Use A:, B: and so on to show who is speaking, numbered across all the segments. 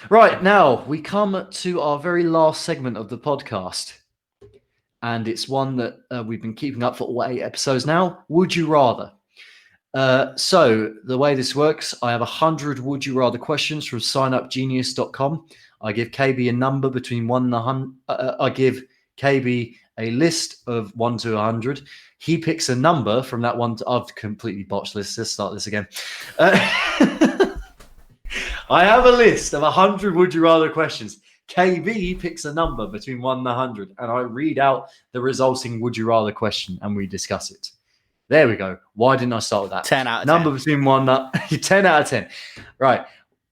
A: Right, now we come to our very last segment of the podcast. And it's one that we've been keeping up for all 8 episodes now. Would you rather? So the way this works, I have 100 would you rather questions from signupgenius.com. I give KB a number between 1 and 100. I give KB a list of 1 to 100. He picks a number from that one. I've completely botched this. Let's start this again. I have a list of 100 would you rather questions. KB picks a number between 1 and 100, and I read out the resulting would you rather question, and we discuss it. There we go. Why didn't I start with that?
B: 10 out of
A: number
B: 10.
A: Between 10 out of 10. Right.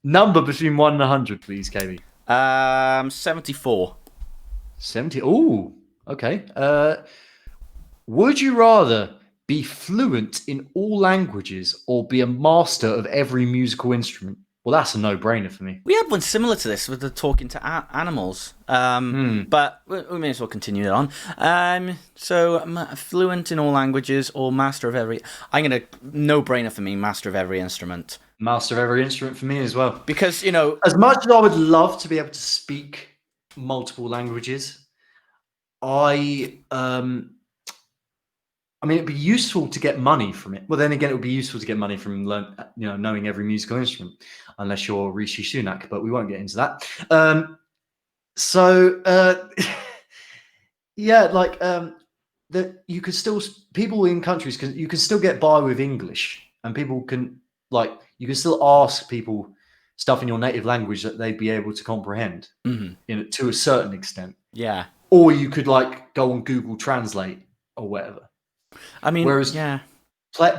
A: Number between 1 and 100, please, KB.
B: 74.
A: 70. Ooh, okay. Would you rather be fluent in all languages or be a master of every musical instrument? Well, that's a no-brainer for me.
B: We had one similar to this with the talking to animals, but we may as well continue it on. So, fluent in all languages or master of every... I'm going to... No-brainer for me, master of every instrument.
A: Master of every instrument for me as well.
B: Because, you know...
A: As much as I would love to be able to speak multiple languages, I mean, it'd be useful to get money from it. Well, then again, it would be useful to get money from knowing every musical instrument, unless you're Rishi Sunak. But we won't get into that. That you could still people in countries you can still get by with English, and people can you can still ask people stuff in your native language that they'd be able to comprehend, to a certain extent.
B: Yeah.
A: Or you could go on Google Translate or whatever.
B: I mean,
A: whereas
B: yeah,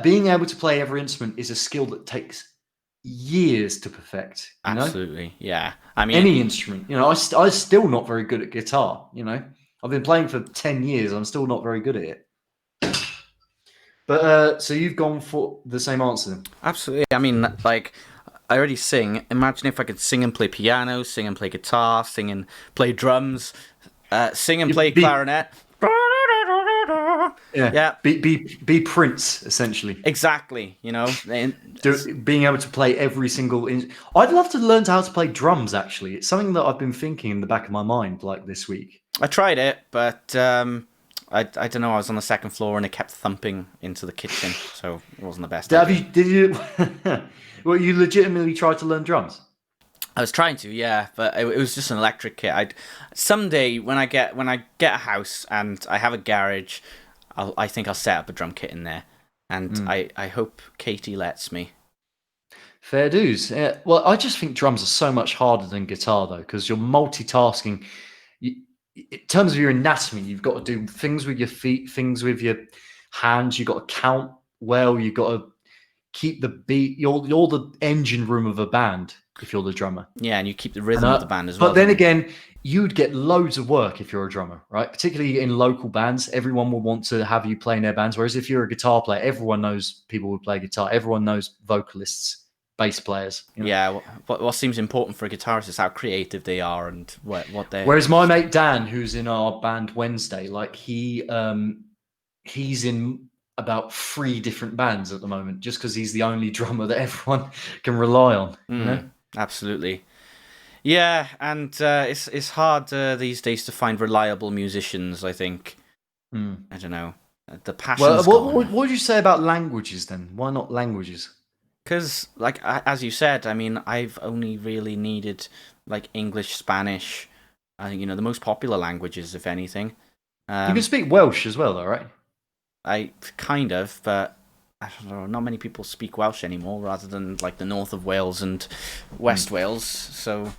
A: being able to play every instrument is a skill that takes years to perfect.
B: Absolutely, yeah. I mean,
A: any instrument. I'm still not very good at guitar. I've been playing for 10 years. I'm still not very good at it. But so you've gone for the same answer.
B: Absolutely. I mean, I already sing. Imagine if I could sing and play piano, sing and play guitar, sing and play drums, sing and play clarinet.
A: Yeah. Be Prince, essentially.
B: Exactly.
A: Being able to play every single. I'd love to learn how to play drums. Actually, it's something that I've been thinking in the back of my mind, this week.
B: I tried it, but I don't know. I was on the second floor and it kept thumping into the kitchen, so it wasn't the best.
A: Did you? Well, you legitimately tried to learn drums?
B: I was trying to, yeah, but it was just an electric kit. Someday when I get a house and I have a garage, I think I'll set up a drum kit in there, and I hope Katie lets me.
A: Fair dues. Yeah. Well, I just think drums are so much harder than guitar though, because you're multitasking. In terms of your anatomy, you've got to do things with your feet, things with your hands. You've got to count well. You've got to keep the beat. You're the engine room of a band if you're the drummer.
B: Yeah, and you keep the rhythm of the band as well.
A: But then again, you'd get loads of work if you're a drummer, right? Particularly in local bands, everyone will want to have you play in their bands. Whereas if you're a guitar player, everyone knows people who play guitar. Everyone knows vocalists, bass players.
B: Yeah, what seems important for a guitarist is how creative they are and what they.
A: Whereas my mate Dan, who's in our band Wednesday, he's in about 3 different bands at the moment, just because he's the only drummer that everyone can rely on.
B: Absolutely. Yeah, and it's hard these days to find reliable musicians, I think. I don't know. The passion's
A: gone. What would you say about languages then? Why not languages?
B: Because, as you said, I mean, I've only really needed, English, Spanish, the most popular languages, if anything.
A: You can speak Welsh as well, though, right?
B: I kind of, but I don't know, not many people speak Welsh anymore, rather than, the north of Wales and West Wales, so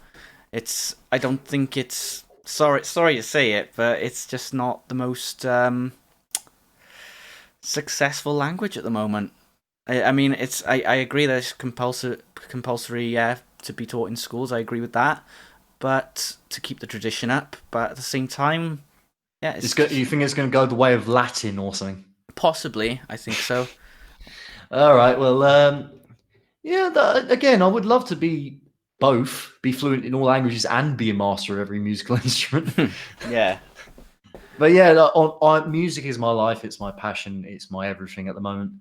B: I don't think it's, sorry to say it, but it's just not the most successful language at the moment. I mean, I agree that it's compulsory, to be taught in schools. I agree with that, but to keep the tradition up. But at the same time, yeah,
A: you think it's going to go the way of Latin or something?
B: Possibly, I think so.
A: All right. Well, again, I would love to be fluent in all languages and be a master of every musical instrument.
B: Yeah.
A: But yeah, music is my life. It's my passion. It's my everything at the moment.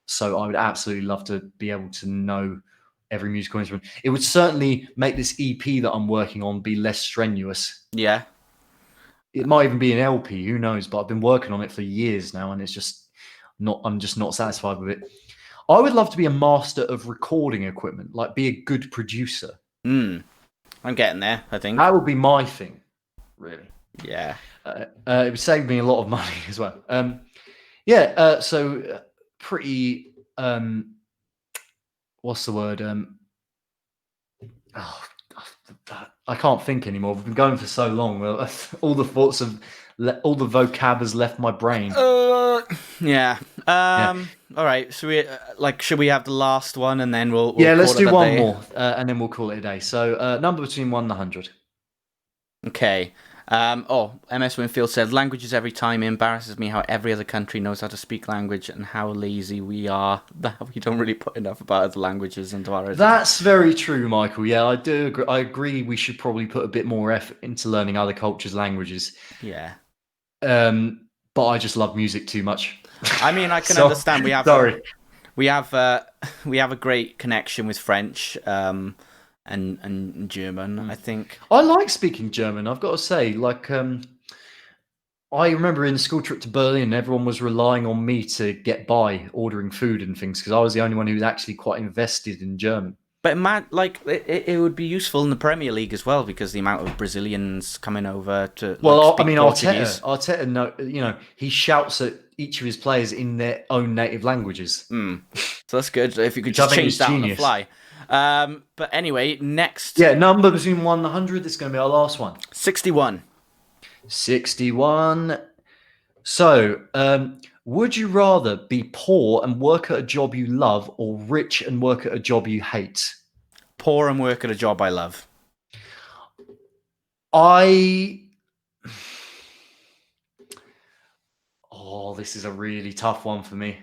A: So I would absolutely love to be able to know every musical instrument. It would certainly make this EP that I'm working on be less strenuous.
B: Yeah.
A: It might even be an LP, who knows? But I've been working on it for years now, and it's just not. I'm just not satisfied with it. I would love to be a master of recording equipment, like be a good producer.
B: I'm getting there, I think.
A: That would be my thing, really.
B: Yeah.
A: It would save me a lot of money as well. So pretty. What's the word? I can't think anymore. We've been going for so long. Well, all the thoughts of all the vocab has left my brain.
B: Yeah. All right. So should we have the last one and then we'll
A: let's
B: call it
A: do
B: a
A: one
B: day?
A: more and then we'll call it a day. So number between 1 and 100.
B: Okay. MS Winfield said, languages every time. It embarrasses me how every other country knows how to speak language and how lazy we are that we don't really put enough about other languages into our education.
A: That's very true, Michael. Yeah, I do agree. I agree we should probably put a bit more effort into learning other cultures' languages.
B: Yeah.
A: But I just love music too much.
B: I mean, I can understand. We have we have a great connection with French and German, I think.
A: I like speaking German, I've got to say. Like, I remember in the school trip to Berlin, everyone was relying on me to get by ordering food and things because I was the only one who was actually quite invested in German.
B: But it would be useful in the Premier League as well because the amount of Brazilians coming over to.
A: Arteta, he shouts at each of his players in their own native languages.
B: So that's good. If you could just change that on the fly. But anyway, next.
A: Yeah, number between 1 and 100. This is going to be our last one.
B: 61.
A: 61. So, would you rather be poor and work at a job you love or rich and work at a job you hate?
B: Poor and work at a job I love.
A: This is a really tough one for me.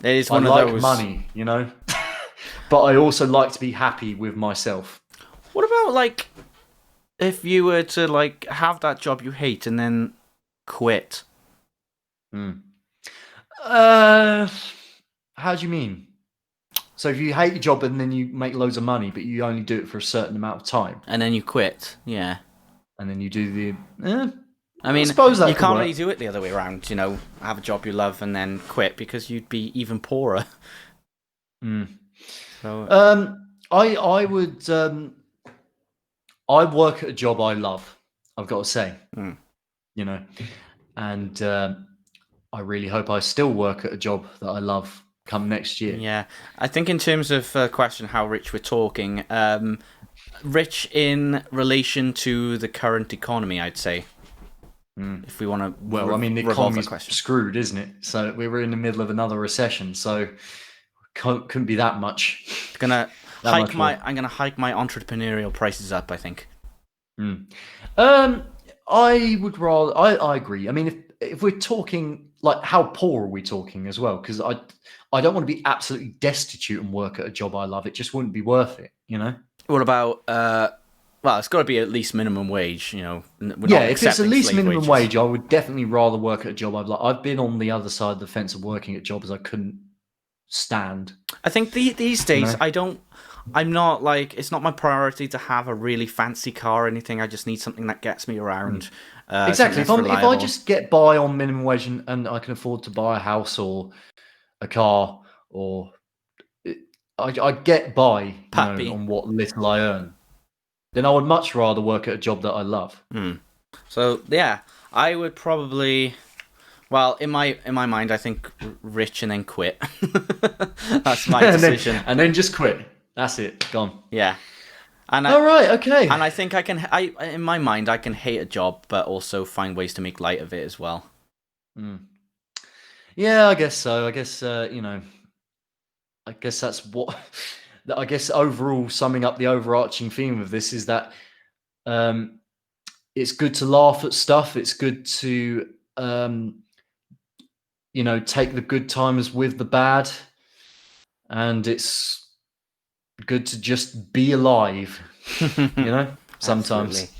B: It is one of those.
A: I like money, but I also like to be happy with myself.
B: What about, if you were to, have that job you hate and then quit?
A: How do you mean? So if you hate your job and then you make loads of money, but you only do it for a certain amount of time,
B: and then you quit, yeah,
A: and then you do the.
B: I mean,
A: suppose that
B: you can't
A: work.
B: really do it the other way around. Have a job you love and then quit because you'd be even poorer.
A: So, I would. I work at a job I love. I've got to say, and I really hope I still work at a job that I love come next year.
B: Yeah, I think in terms of question how rich we're talking, rich in relation to the current economy, I'd say. If we want to,
A: the economy's screwed, isn't it? So we were in the middle of another recession, so couldn't be that much.
B: I'm gonna hike my entrepreneurial prices up, I think.
A: I would rather. I agree. I mean, if we're talking how poor are we talking as well? Because I don't want to be absolutely destitute and work at a job I love. It just wouldn't be worth it,
B: What about? Well, it's got to be at least minimum wage,
A: if it's at least minimum wage, I would definitely rather work at a job I've loved. I've been on the other side of the fence of working at jobs I couldn't stand.
B: I think these days, I'm not it's not my priority to have a really fancy car or anything. I just need something that gets me around.
A: Exactly. If I just get by on minimum wage and I can afford to buy a house or a car or I get by on what little I earn, then I would much rather work at a job that I love.
B: So yeah, I would probably. Well, in my mind, I think rich and then quit. That's my decision.
A: and then just quit. That's it. Gone.
B: Yeah. All
A: right. Okay.
B: And I think in my mind, I can hate a job, but also find ways to make light of it as well.
A: Yeah, I guess so. I guess I guess that's what. I guess overall, summing up the overarching theme of this is that it's good to laugh at stuff. It's good to take the good times with the bad, and it's good to just be alive. Sometimes.